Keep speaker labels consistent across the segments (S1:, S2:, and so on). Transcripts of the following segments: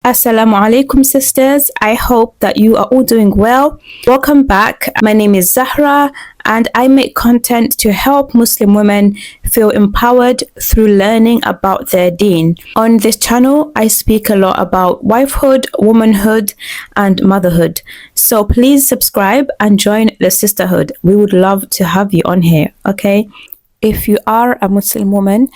S1: Assalamu alaikum, sisters. I hope that you are all doing well. Welcome back. My name is Zahra, and I make content to help Muslim women feel empowered through learning about their deen. On this channel, I speak a lot about wifehood, womanhood, and motherhood. So please subscribe and join the sisterhood. We would love to have you on here, okay? If you are a Muslim woman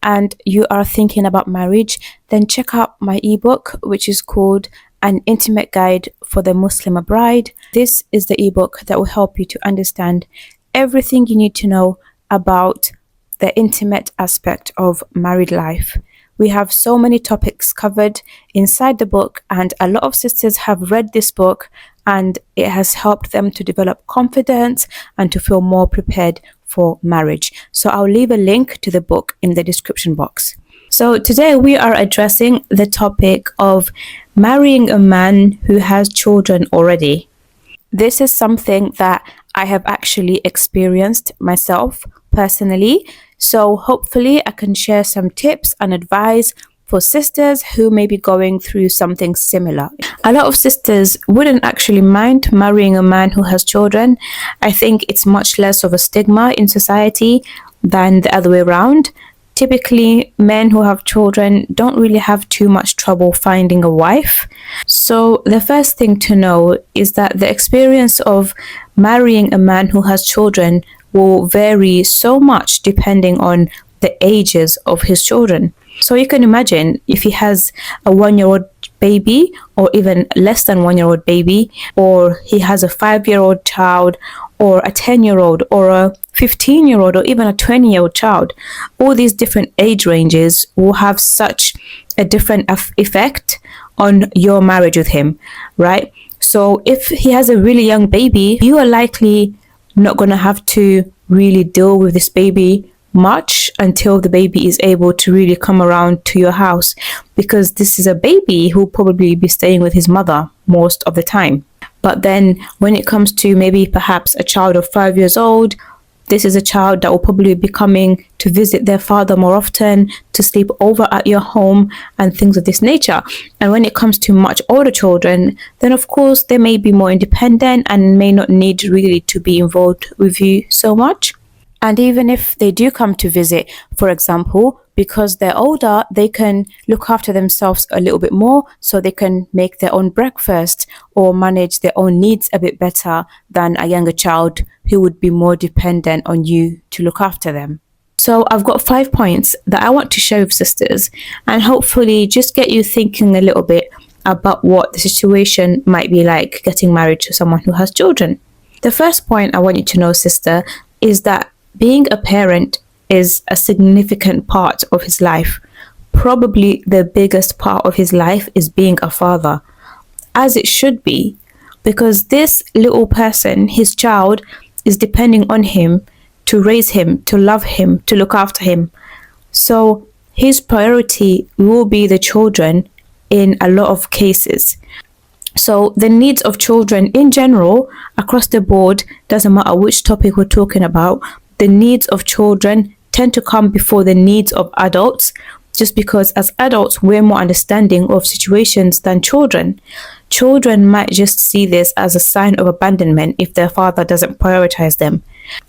S1: and you are thinking about marriage, then check out my ebook, which is called An Intimate Guide for the Muslimah Bride. This is the ebook that will help you to understand everything you need to know about the intimate aspect of married life. We have so many topics covered inside the book, and a lot of sisters have read this book and it has helped them to develop confidence and to feel more prepared for marriage. So I'll leave a link to the book in the description box. So today we are addressing the topic of marrying a man who has children already. This is something that I have actually experienced myself personally. So hopefully I can share some tips and advice for sisters who may be going through something similar. A lot of sisters wouldn't actually mind marrying a man who has children. I think it's much less of a stigma in society than the other way around. Typically, men who have children don't really have too much trouble finding a wife. So the first thing to know is that the experience of marrying a man who has children will vary so much depending on the ages of his children. So you can imagine if he has a 1-year-old baby, or even less than 1-year-old baby, or he has a 5-year-old child, or a 10-year-old, or a 15-year-old, or even a 20-year-old child. All these different age ranges will have such a different effect on your marriage with him, right? So if he has a really young baby, you are likely not going to have to really deal with this baby much until the baby is able to really come around to your house, because this is a baby who'll probably be staying with his mother most of the time. But then when it comes to maybe perhaps a child of 5 years old, this is a child that will probably be coming to visit their father more often, to sleep over at your home, and things of this nature. And when it comes to much older children, then of course they may be more independent and may not need really to be involved with you so much. And even if they do come to visit, for example, because they're older, they can look after themselves a little bit more, so they can make their own breakfast or manage their own needs a bit better than a younger child who would be more dependent on you to look after them. So I've got 5 points that I want to share with sisters, and hopefully just get you thinking a little bit about what the situation might be like getting married to someone who has children. The first point I want you to know, sister, is that being a parent is a significant part of his life. Probably the biggest part of his life is being a father, as it should be, because this little person, his child, is depending on him to raise him, to love him, to look after him. So his priority will be the children in a lot of cases. So the needs of children in general, across the board, doesn't matter which topic we're talking about, the needs of children tend to come before the needs of adults, just because as adults we're more understanding of situations than children. Children might just see this as a sign of abandonment if their father doesn't prioritize them.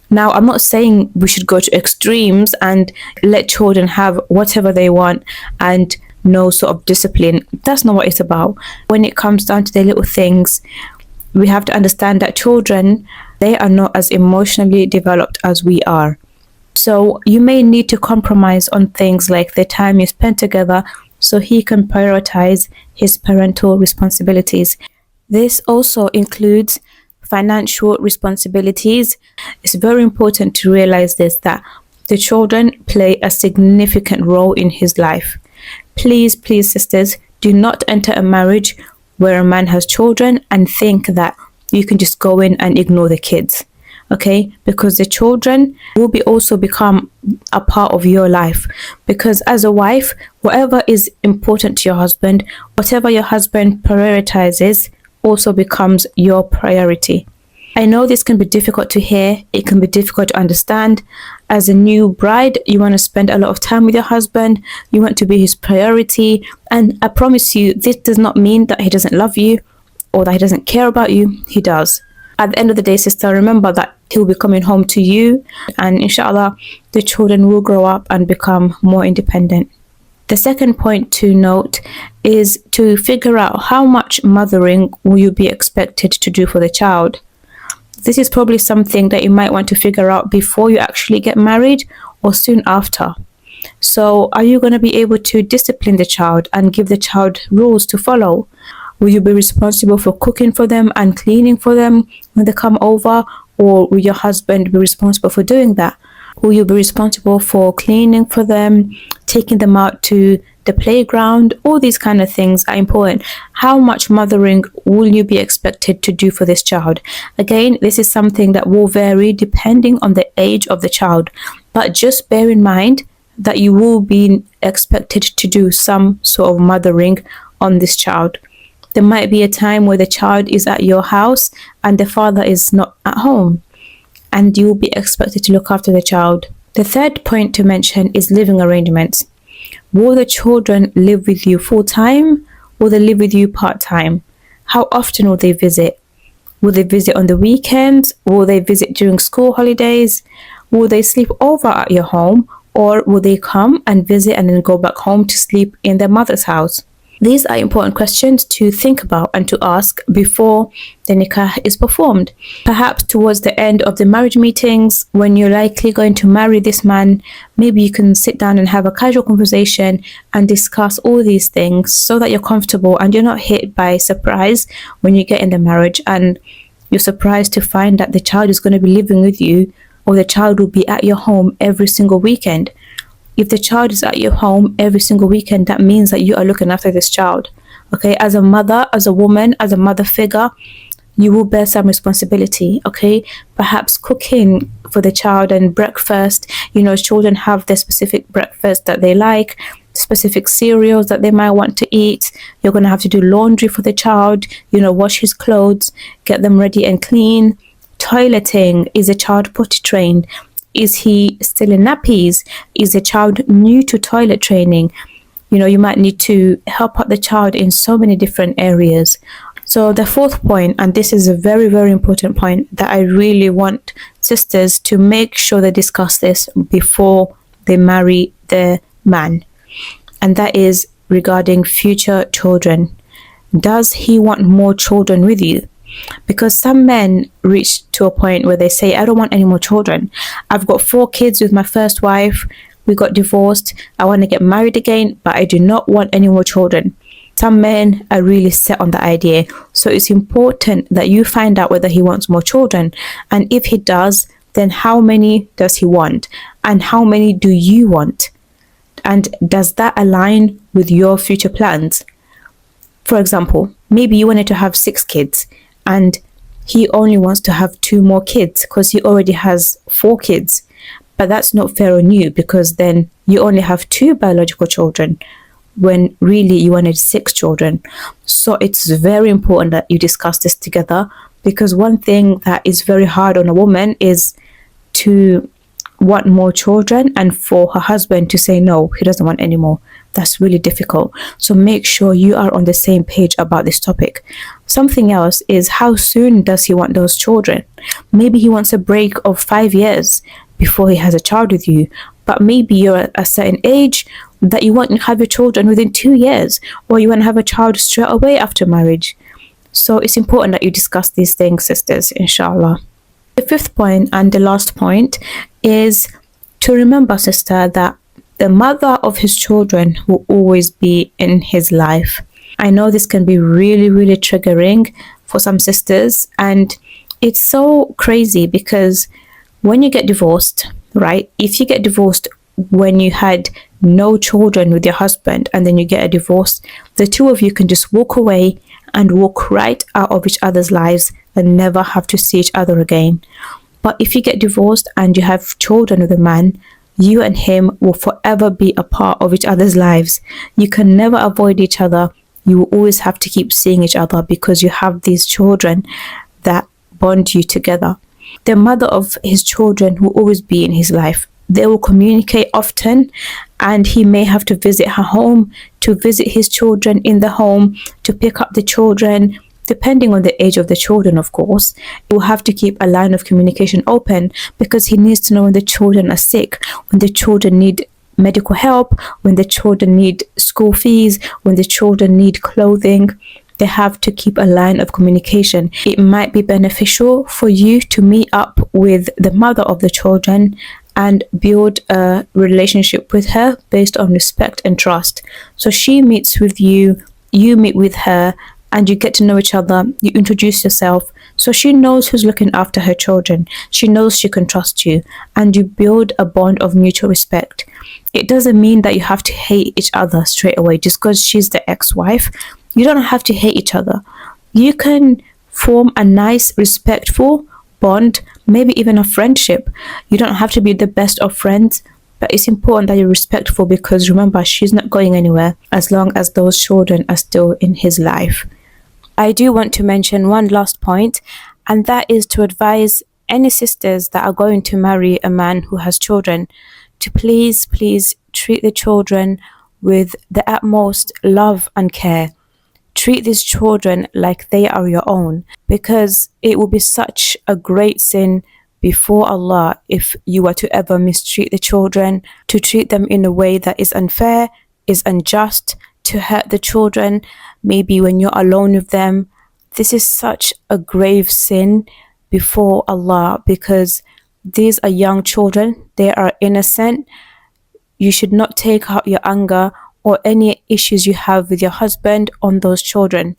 S1: Now, I'm not saying we should go to extremes and let children have whatever they want and no sort of discipline. That's not what it's about. When it comes down to the little things, we have to understand that children, they are not as emotionally developed as we are. So you may need to compromise on things like the time you spend together so he can prioritize his parental responsibilities. This also includes financial responsibilities. It's very important to realize this, that the children play a significant role in his life. Please, please, sisters, do not enter a marriage where a man has children and think that you can just go in and ignore the kids, okay? Because the children will also become a part of your life. Because as a wife, whatever is important to your husband, whatever your husband prioritizes also becomes your priority. I know this can be difficult to hear, it can be difficult to understand. As a new bride, you want to spend a lot of time with your husband, you want to be his priority, and I promise you, this does not mean that he doesn't love you or that he doesn't care about you. He does. At the end of the day, sister, remember that he'll be coming home to you, and inshallah, the children will grow up and become more independent. The second point to note is to figure out how much mothering will you be expected to do for the child. This is probably something that you might want to figure out before you actually get married or soon after. So, are you going to be able to discipline the child and give the child rules to follow? Will you be responsible for cooking for them and cleaning for them when they come over? Or will your husband be responsible for doing that? Will you be responsible for cleaning for them, taking them out to the playground? All these kind of things are important. How much mothering will you be expected to do for this child? Again, this is something that will vary depending on the age of the child. But just bear in mind that you will be expected to do some sort of mothering on this child. There might be a time where the child is at your house and the father is not at home, and you will be expected to look after the child. The third point to mention is living arrangements. Will the children live with you full time? Will they live with you part time? How often will they visit? Will they visit on the weekends? Will they visit during school holidays? Will they sleep over at your home? Or will they come and visit and then go back home to sleep in their mother's house? These are important questions to think about and to ask before the nikah is performed. Perhaps towards the end of the marriage meetings, when you're likely going to marry this man, maybe you can sit down and have a casual conversation and discuss all these things so that you're comfortable and you're not hit by surprise when you get in the marriage and you're surprised to find that the child is going to be living with you or the child will be at your home every single weekend. If the child is at your home every single weekend, that means that you are looking after this child. Okay, as a mother, as a woman, as a mother figure, you will bear some responsibility. Okay, perhaps cooking for the child and breakfast. Children have their specific breakfast that they like, specific cereals that they might want to eat. You're going to have to do laundry for the child, wash his clothes, get them ready and clean. Toileting, is a child potty trained? Is he still in nappies? Is the child new to toilet training? You might need to help out the child in so many different areas. So the fourth point, and this is a very, very important point that I really want sisters to make sure they discuss this before they marry the man. And that is regarding future children. Does he want more children with you? Because some men reach to a point where they say, I don't want any more children. I've got 4 kids with my first wife. We got divorced. I want to get married again, but I do not want any more children. Some men are really set on the idea. So it's important that you find out whether he wants more children. And if he does, then how many does he want? And how many do you want? And does that align with your future plans? For example, maybe you wanted to have 6 kids. And he only wants to have 2 more kids because he already has 4 kids. But that's not fair on you, because then you only have 2 biological children when really you wanted 6 children. So it's very important that you discuss this together, because one thing that is very hard on a woman is to want more children and for her husband to say no, he doesn't want any more. That's really difficult. So make sure you are on the same page about this topic. Something else is, how soon does he want those children? Maybe he wants a break of 5 years before he has a child with you, but maybe you're at a certain age that you want to have your children within 2 years, or you want to have a child straight away after marriage. So it's important that you discuss these things, sisters, inshallah. The fifth point and the last point is to remember, sister, that the mother of his children will always be in his life. I know this can be really, really triggering for some sisters, and it's so crazy because when you get divorced, right? If you get divorced when you had no children with your husband and then you get a divorce, the two of you can just walk away and walk right out of each other's lives and never have to see each other again. But if you get divorced and you have children with a man, you and him will forever be a part of each other's lives. You can never avoid each other. You will always have to keep seeing each other because you have these children that bond you together. The mother of his children will always be in his life. They will communicate often, and he may have to visit her home, to visit his children in the home, to pick up the children, depending on the age of the children, of course. He will have to keep a line of communication open because he needs to know when the children are sick, when the children need medical help, when the children need school fees, when the children need clothing. They have to keep a line of communication. It might be beneficial for you to meet up with the mother of the children and build a relationship with her based on respect and trust. So she meets with you, you meet with her, and you get to know each other. You introduce yourself, so she knows who's looking after her children. She knows she can trust you, and you build a bond of mutual respect. It doesn't mean that you have to hate each other straight away just because she's the ex-wife. You don't have to hate each other. You can form a nice, respectful bond, maybe even a friendship. You don't have to be the best of friends, but it's important that you're respectful, because remember, she's not going anywhere as long as those children are still in his life. I do want to mention one last point, and that is to advise any sisters that are going to marry a man who has children to please treat the children with the utmost love and care. Treat these children like they are your own, because it will be such a great sin before Allah if you were to ever mistreat the children, to treat them in a way that is unfair, is unjust, to hurt the children, maybe when you're alone with them. This is such a grave sin before Allah, because these are young children, they are innocent. You should not take out your anger or any issues you have with your husband on those children.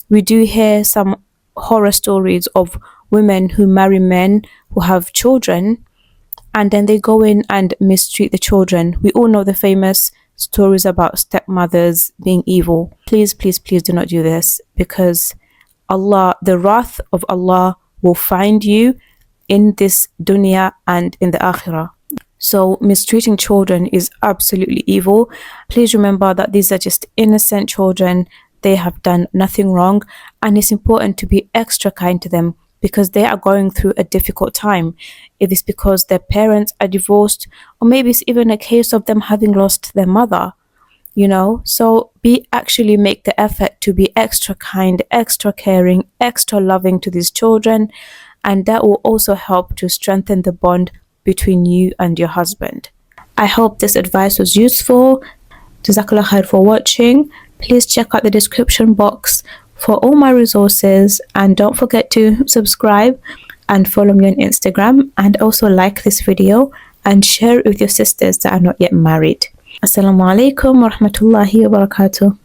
S1: We do hear some horror stories of women who marry men who have children, and then they go in and mistreat the children. We all know the famous stories about stepmothers being evil. Please do not do this, because Allah, the wrath of Allah will find you in this dunya and in the akhirah. So mistreating children is absolutely evil. Please remember that these are just innocent children. They have done nothing wrong, and it's important to be extra kind to them because they are going through a difficult time. If it's because their parents are divorced, or maybe it's even a case of them having lost their mother, so make the effort to be extra kind, extra caring, extra loving to these children, and that will also help to strengthen the bond between you and your husband. I hope this advice was useful. Jazakallah khair for watching. Please check out the description box for all my resources, and don't forget to subscribe and follow me on Instagram, and also like this video and share it with your sisters that are not yet married. Assalamu alaikum wa rahmatullahi wa barakatuh.